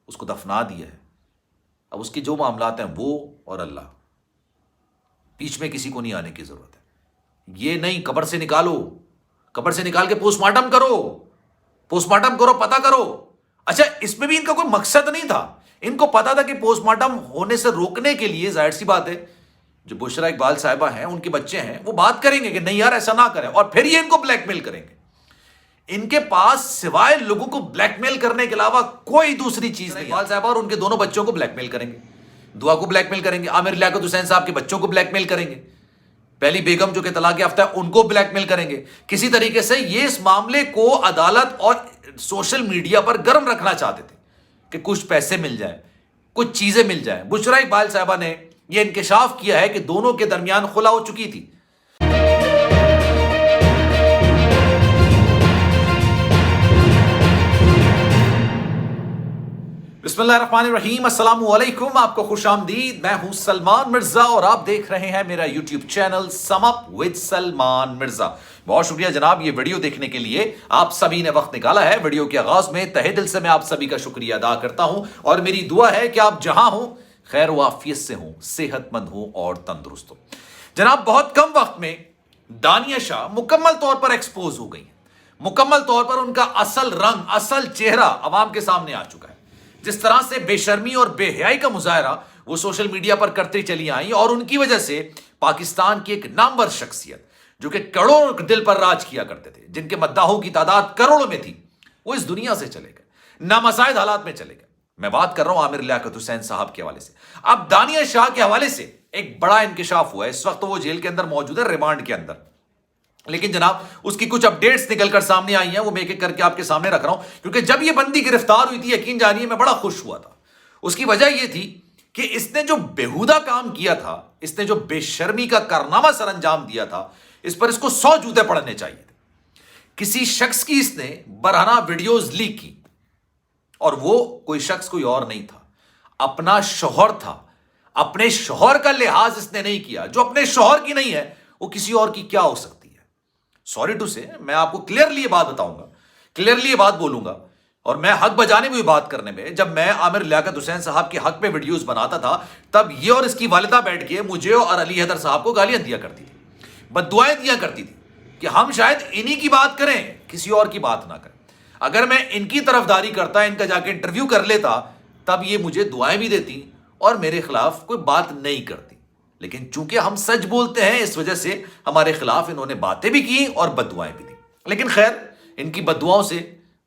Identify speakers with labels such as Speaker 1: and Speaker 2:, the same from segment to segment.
Speaker 1: اس کو دفنا دیا ہے. اب اس کے جو معاملات ہیں وہ اور اللہ، بیچ میں کسی کو نہیں آنے کی ضرورت ہے. یہ نہیں قبر سے نکالو، قبر سے نکال کے پوسٹ مارٹم کرو، پتہ کرو. اچھا اس میں بھی ان کا کوئی مقصد نہیں تھا. ان کو پتا تھا کہ پوسٹ مارٹم ہونے سے روکنے کے لیے ظاہر سی بات ہے جو بشرا اقبال صاحبہ ہیں، ان کے بچے ہیں، وہ بات کریں گے کہ نہیں یار ایسا نہ کریں، اور پھر یہ ان کو بلیک میل کریں گے. ان کے پاس سوائے لوگوں کو بلیک میل کرنے کے علاوہ کوئی دوسری چیز نہیں. اقبال صاحبہ اور ان کے دونوں بچوں کو بلیک میل کریں گے، دعا کو بلیک میل کریں گے، عامر لیاقت حسین صاحب کے بچوں کو بلیک میل کریں گے، پہلی بیگم جو کہ طلاق یافتہ ہے ان کو بلیک میل کریں گے. کسی طریقے سے یہ اس معاملے کو عدالت اور سوشل میڈیا پر گرم رکھنا چاہتے تھے کہ کچھ پیسے مل جائیں، کچھ چیزیں مل جائیں. بشرا اقبال صاحبہ نے یہ انکشاف کیا ہے کہ دونوں کے درمیان خلا ہو چکی تھی. بسم اللہ الرحمن الرحیم. السلام علیکم، آپ کو خوش آمدید. میں ہوں سلمان مرزا اور آپ دیکھ رہے ہیں میرا YouTube channel some up with Salman Mirza. بہت شکریہ جناب یہ ویڈیو دیکھنے کے لیے، آپ سبھی نے وقت نکالا ہے. ویڈیو کے آغاز میں تہہ دل سے میں آپ سبھی کا شکریہ ادا کرتا ہوں، اور میری دعا ہے کہ آپ جہاں ہوں خیر و عافیت سے ہوں، صحت مند ہوں اور تندرست ہوں. جناب بہت کم وقت میں دانیہ شاہ مکمل طور پر ایکسپوز ہو گئی ہیں. مکمل طور پر ان کا اصل رنگ، اصل چہرہ عوام کے سامنے آ چکا ہے. جس طرح سے بے شرمی اور بے حیائی کا مظاہرہ وہ سوشل میڈیا پر کرتے چلی آئیں، اور ان کی وجہ سے پاکستان کی ایک نامور شخصیت جو کہ کروڑوں دل پر راج کیا کرتے تھے، جن کے مداحوں کی تعداد کروڑوں میں تھی، وہ اس دنیا سے چلے گئے، نامساعد حالات میں چلے گئے. میں بات کر رہا ہوں عامر لیاقت حسین صاحب کے حوالے سے. اب دانیہ شاہ کے حوالے سے ایک بڑا انکشاف ہوا ہے. اس وقت وہ جیل کے اندر موجود ہے، ریمانڈ کے اندر، لیکن جناب اس کی کچھ اپڈیٹس نکل کر سامنے آئی ہیں، وہ میں ایک ایک کر کے آپ کے سامنے رکھ رہا ہوں. کیونکہ جب یہ بندی گرفتار ہوئی تھی، یقین جانیے میں بڑا خوش ہوا تھا. اس کی وجہ یہ تھی کہ اس نے جو بیہودہ کام کیا تھا، اس نے جو بے شرمی کا کارنامہ سر انجام دیا تھا، اس پر اس کو 100 جوتے پڑنے چاہیے تھے. کسی شخص کی اس نے برہنہ ویڈیوز لیک کی، اور وہ کوئی شخص کوئی اور نہیں تھا، اپنا شوہر تھا. اپنے شوہر کا لحاظ اس نے نہیں کیا. جو اپنے شوہر کی نہیں ہے وہ کسی اور کی کیا ہو سکتی ہے؟ سوری ٹو سے میں آپ کو کلیئرلی یہ بات بتاؤں گا، کلیئرلی یہ بات بولوں گا. اور میں حق بجانے میں بھی بات کرنے میں، جب میں عامر لیاقت حسین صاحب کے حق پہ ویڈیوز بناتا تھا، تب یہ اور اس کی والدہ بیٹھ کے مجھے اور علی حیدر صاحب کو گالیاں دیا کرتی تھی، بددعائیں دیا کرتی تھی کہ ہم شاید انہی کی بات کریں، کسی اور کی بات نہ کریں. اگر میں ان کی طرفداری کرتا، ان کا جا کے انٹرویو کر لیتا، تب یہ مجھے دعائیں بھی دیتی اور میرے خلاف کوئی بات نہیں کرتی. لیکن چونکہ ہم سچ بولتے ہیں، اس وجہ سے ہمارے خلاف انہوں نے باتیں بھی کی اور بددعائیں بھی دی. لیکن خیر، ان کی بددعاؤں سے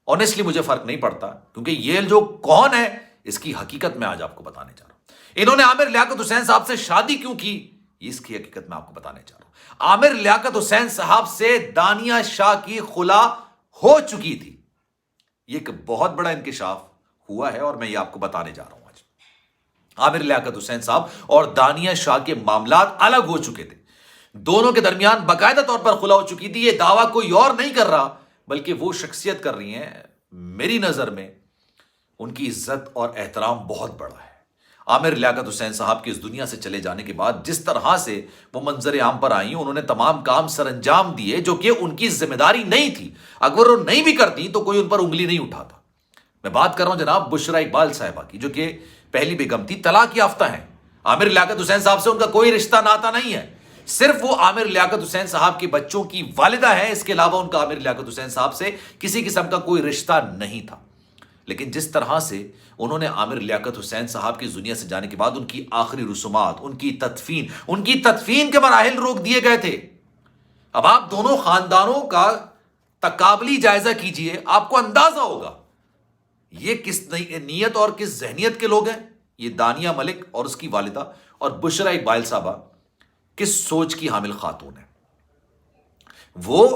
Speaker 1: آنیسٹلی مجھے فرق نہیں پڑتا، کیونکہ یہ جو کون ہے اس کی حقیقت میں آج آپ کو بتانے جا رہا ہوں. انہوں نے عامر لیاقت حسین صاحب سے شادی کیوں کی، اس کی حقیقت میں آپ کو بتانے جا رہا ہوں. عامر لیاقت حسین صاحب سے دانیہ شاہ کی خلا ہو چکی تھی. یہ ایک بہت بڑا انکشاف ہوا ہے اور میں یہ آپ کو بتانے جا رہا ہوں آج. عامر لیاقت حسین صاحب اور دانیہ شاہ کے معاملات الگ ہو چکے تھے. دونوں کے درمیان باقاعدہ طور پر خلا ہو چکی تھی. یہ دعویٰ کوئی اور نہیں کر رہا، بلکہ وہ شخصیت کر رہی ہیں. میری نظر میں ان کی عزت اور احترام بہت بڑا ہے. عامر لیاقت حسین صاحب کے اس دنیا سے چلے جانے کے بعد جس طرح سے وہ منظر عام پر آئیں، انہوں نے تمام کام سر انجام دیے جو کہ ان کی ذمہ داری نہیں تھی. اگر وہ نہیں بھی کرتی تو کوئی ان پر انگلی نہیں اٹھاتا. میں بات کر رہا ہوں جناب بشرا اقبال صاحبہ کی، جو کہ پہلی بیگم تھی، طلاق یافتہ ہیں. عامر لیاقت حسین صاحب سے ان کا کوئی رشتہ ناتا نہیں ہے. صرف وہ عامر لیاقت حسین صاحب کے بچوں کی والدہ ہے. اس کے علاوہ ان کا عامر لیاقت حسین صاحب سے کسی قسم کا کوئی رشتہ نہیں تھا. لیکن جس طرح سے انہوں نے عامر لیاقت حسین صاحب کی دنیا سے جانے کے بعد ان کی آخری رسومات، ان کی تدفین کے مراحل روک دیے گئے تھے. اب آپ دونوں خاندانوں کا تقابلی جائزہ کیجئے، آپ کو اندازہ ہوگا یہ کس نیت اور کس ذہنیت کے لوگ ہیں. یہ دانیہ ملک اور اس کی والدہ اور بشرا اقبال صاحبہ کس سوچ کی حامل خاتون ہے. وہ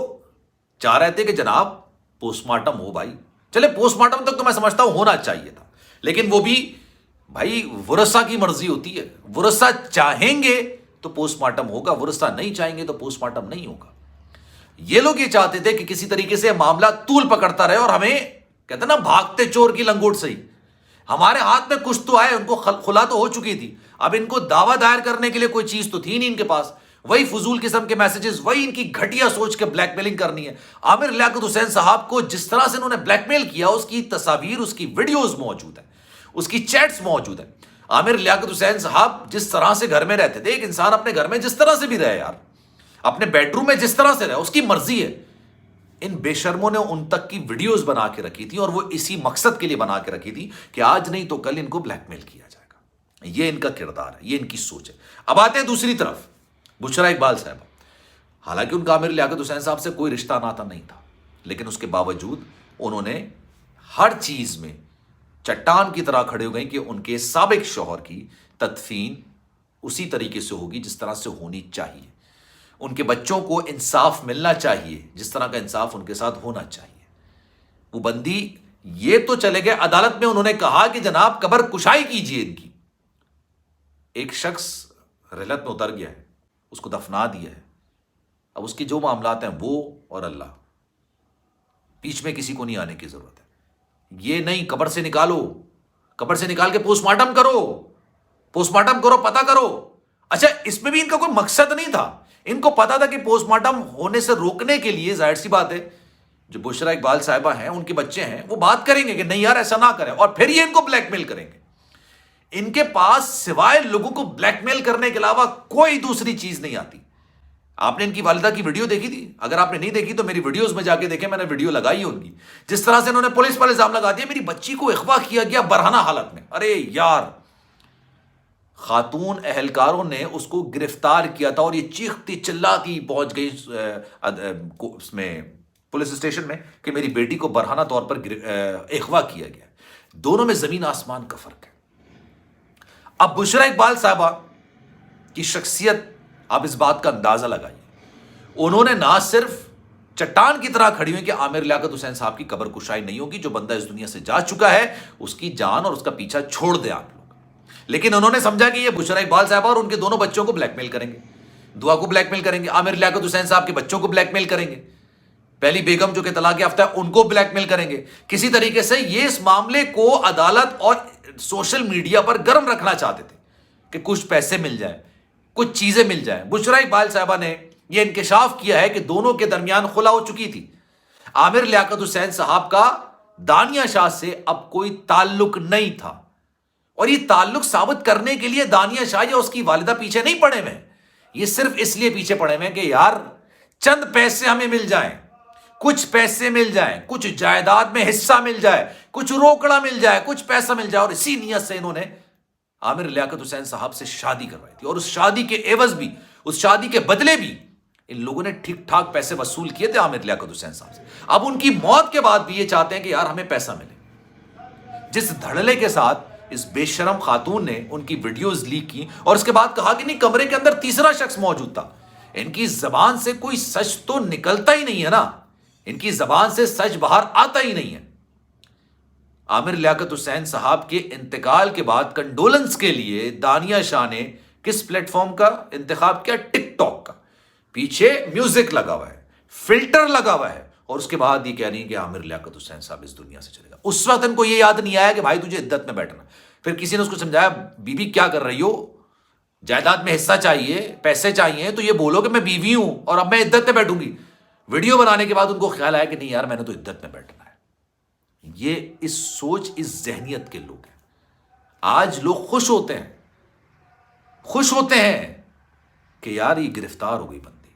Speaker 1: چاہ رہے تھے کہ جناب پوسٹ مارٹم ہو. بھائی چلے پوسٹ مارٹم تک تو میں سمجھتا ہوں ہونا چاہیے تھا، لیکن وہ بھی بھائی ورثہ کی مرضی ہوتی ہے. ورثہ چاہیں گے تو پوسٹ مارٹم ہوگا، ورثہ نہیں چاہیں گے تو پوسٹ مارٹم نہیں ہوگا. یہ لوگ یہ چاہتے تھے کہ کسی طریقے سے معاملہ طول پکڑتا رہے، اور ہمیں کہتے ہیں نا بھاگتے چور کی لنگوٹ سے ہی ہمارے ہاتھ میں کچھ تو آئے. ان کو خلا تو ہو چکی تھی، اب ان کو دعویٰ دائر کرنے کے لیے کوئی چیز تو تھی نہیں ان کے پاس. وہی فضول قسم کے میسیجز، وہی ان کی گھٹیا سوچ کے بلیک میلنگ کرنی ہے. عامر لیاقت حسین صاحب کو جس طرح سے انہوں نے بلیک میل کیا، اس کی تصاویر، اس کی ویڈیوز موجود ہیں. اس کی چیٹس موجود ہیں. عامر لیاقت حسین صاحب جس طرح سے گھر میں رہتے تھے, ایک انسان اپنے گھر میں جس طرح سے بھی رہے یار, اپنے بیڈ روم میں جس طرح سے رہے, اس کی مرضی ہے. ان بے شرموں نے ان تک کی ویڈیوز بنا کے رکھی تھی, اور وہ اسی مقصد کے لیے بنا کے رکھی تھی کہ آج نہیں تو کل ان کو بلیک میل کیا جائے گا. یہ ان کا کردار ہے, یہ ان کی سوچ ہے. اب آتے ہیں دوسری طرف, بشرا اقبال صاحبہ. حالانکہ ان کا عامر لیاقت حسین صاحب سے کوئی رشتہ ناتا نہیں تھا, لیکن اس کے باوجود انہوں نے ہر چیز میں چٹان کی طرح کھڑے ہو گئے کہ ان کے سابق شوہر کی تدفین اسی طریقے سے ہوگی جس طرح سے ہونی چاہیے. ان کے بچوں کو انصاف ملنا چاہیے جس طرح کا انصاف ان کے ساتھ ہونا چاہیے. وہ بندی یہ تو چلے گئے عدالت میں, انہوں نے کہا کہ جناب قبر کشائی کیجیے ان کی. ایک شخص رحلت میں اتر گیا ہے, اس کو دفنا دیا ہے. اب اس کے جو معاملات ہیں وہ اور اللہ, بیچ میں کسی کو نہیں آنے کی ضرورت ہے. یہ نہیں قبر سے نکالو, قبر سے نکال کے پوسٹ مارٹم کرو, پوسٹ مارٹم کرو, پتہ کرو. اچھا اس میں بھی ان کا کوئی مقصد نہیں تھا, ان کو پتا تھا کہ پوسٹ مارٹم ہونے سے روکنے کے لیے ظاہر سی بات ہے جو بشرا اقبال صاحبہ ہیں, ان کے بچے ہیں, وہ بات کریں گے کہ نہیں یار ایسا نہ کریں, اور پھر یہ ان کو بلیک میل کریں گے. ان کے پاس سوائے لوگوں کو بلیک میل کرنے کے علاوہ کوئی دوسری چیز نہیں آتی. آپ نے ان کی والدہ کی ویڈیو دیکھی تھی؟ اگر آپ نے نہیں دیکھی تو میری ویڈیوز میں جا کے دیکھیں, میں نے ویڈیو لگائی ہے ان کی. جس طرح سے انہوں نے پولیس پر الزام لگا دیا میری بچی کو اغوا کیا گیا برہنہ حالت میں. ارے یار, خاتون اہلکاروں نے اس کو گرفتار کیا تھا اور یہ چیختی چلاتی پہنچ گئی اس میں پولیس اسٹیشن میں کہ میری بیٹی کو برہنہ طور پر اغوا کیا گیا. دونوں میں زمین آسمان کا فرق ہے. اب بشرا اقبال صاحبہ کی شخصیت آپ اس بات کا اندازہ لگائیے. انہوں نے نہ صرف چٹان کی طرح کھڑی ہوئی کہ عامر لیاقت حسین صاحب کی قبر کشائی نہیں ہوگی, جو بندہ اس دنیا سے جا چکا ہے اس کی جان اور اس کا پیچھا چھوڑ دیں آپ لوگ, لیکن انہوں نے سمجھا کہ یہ بشرا اقبال صاحبہ اور ان کے دونوں بچوں کو بلیک میل کریں گے, دعا کو بلیک میل کریں گے, عامر لیاقت حسین صاحب کے بچوں کو بلیک میل کریں گے, پہلی بیگم جو کہ طلاق یافتہ ہے ان کو بلیک میل کریں گے. کسی طریقے سے یہ اس معاملے کو عدالت اور سوشل میڈیا پر گرم رکھنا چاہتے تھے کہ کچھ پیسے مل جائیں, کچھ چیزیں مل جائیں. بشرا اقبال صاحبہ نے یہ انکشاف کیا ہے کہ دونوں کے درمیان خلا ہو چکی تھی. عامر لیاقت حسین صاحب کا دانیہ شاہ سے اب کوئی تعلق نہیں تھا, اور یہ تعلق ثابت کرنے کے لیے دانیہ شاہ یا اس کی والدہ پیچھے نہیں پڑے ہوئے. یہ صرف اس لیے پیچھے پڑے ہوئے کہ یار چند پیسے ہمیں مل جائیں, کچھ پیسے مل جائیں, کچھ جائیداد میں حصہ مل جائے, کچھ روکڑا مل جائے, کچھ پیسہ مل جائے. اور اسی نیت سے انہوں نے عامر لیاقت حسین صاحب سے شادی کروائی تھی, اور اس شادی کے عوض بھی, اس شادی کے بدلے بھی ان لوگوں نے ٹھیک ٹھاک پیسے وصول کیے تھے عامر لیاقت حسین صاحب سے. اب ان کی موت کے بعد بھی یہ چاہتے ہیں کہ یار ہمیں پیسہ ملے. جس دھڑلے کے ساتھ اس بے شرم خاتون نے ان کی ویڈیوز لیک کی اور اس کے بعد کہا کہ نہیں کمرے کے اندر تیسرا شخص موجود تھا, ان کی زبان سے کوئی سچ تو نکلتا ہی نہیں ہے نا, ان کی زبان سے سچ باہر آتا ہی نہیں ہے. عامر لیاقت حسین صاحب کے انتقال کے بعد کنڈولنس کے لیے دانیہ شاہ نے کس پلیٹ فارم کا انتخاب کیا؟ ٹک ٹاک کا. پیچھے میوزک لگا ہوا ہے, فلٹر لگا ہوا ہے, اور اس کے بعد یہ کہہ رہی ہے کہ عامر لیاقت حسین صاحب اس دنیا سے چلے گا. اس وقت ان کو یہ یاد نہیں آیا کہ بھائی تجھے عدت میں بیٹھنا. پھر کسی نے اس کو سمجھایا بی بی کیا کر رہی ہو, جائیداد میں حصہ چاہیے, پیسے چاہیے, تو یہ بولو کہ میں بیوی ہوں اور اب میں عدت میں بیٹھوں گی. ویڈیو بنانے کے بعد ان کو خیال آیا کہ نہیں یار میں نے تو عدت میں بیٹھنا ہے. یہ اس سوچ, اس ذہنیت کے لوگ ہیں. آج لوگ خوش ہوتے ہیں کہ یار یہ گرفتار ہو گئی بندی.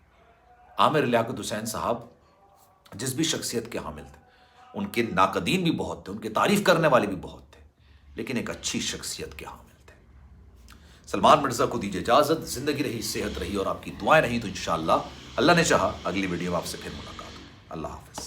Speaker 1: عامر لیاقت حسین صاحب جس بھی شخصیت کے حامل تھے, ان کے ناقدین بھی بہت تھے, ان کے تعریف کرنے والے بھی بہت تھے, لیکن ایک اچھی شخصیت کے حامل تھے. سلمان مرزا کو دیجیے اجازت. زندگی رہی, صحت رہی اور آپ کی دعائیں رہی تو انشاءاللہ اللہ نے چاہا اگلی ویڈیو میں آپ سے پھر ملاقات ہوگی. اللہ حافظ.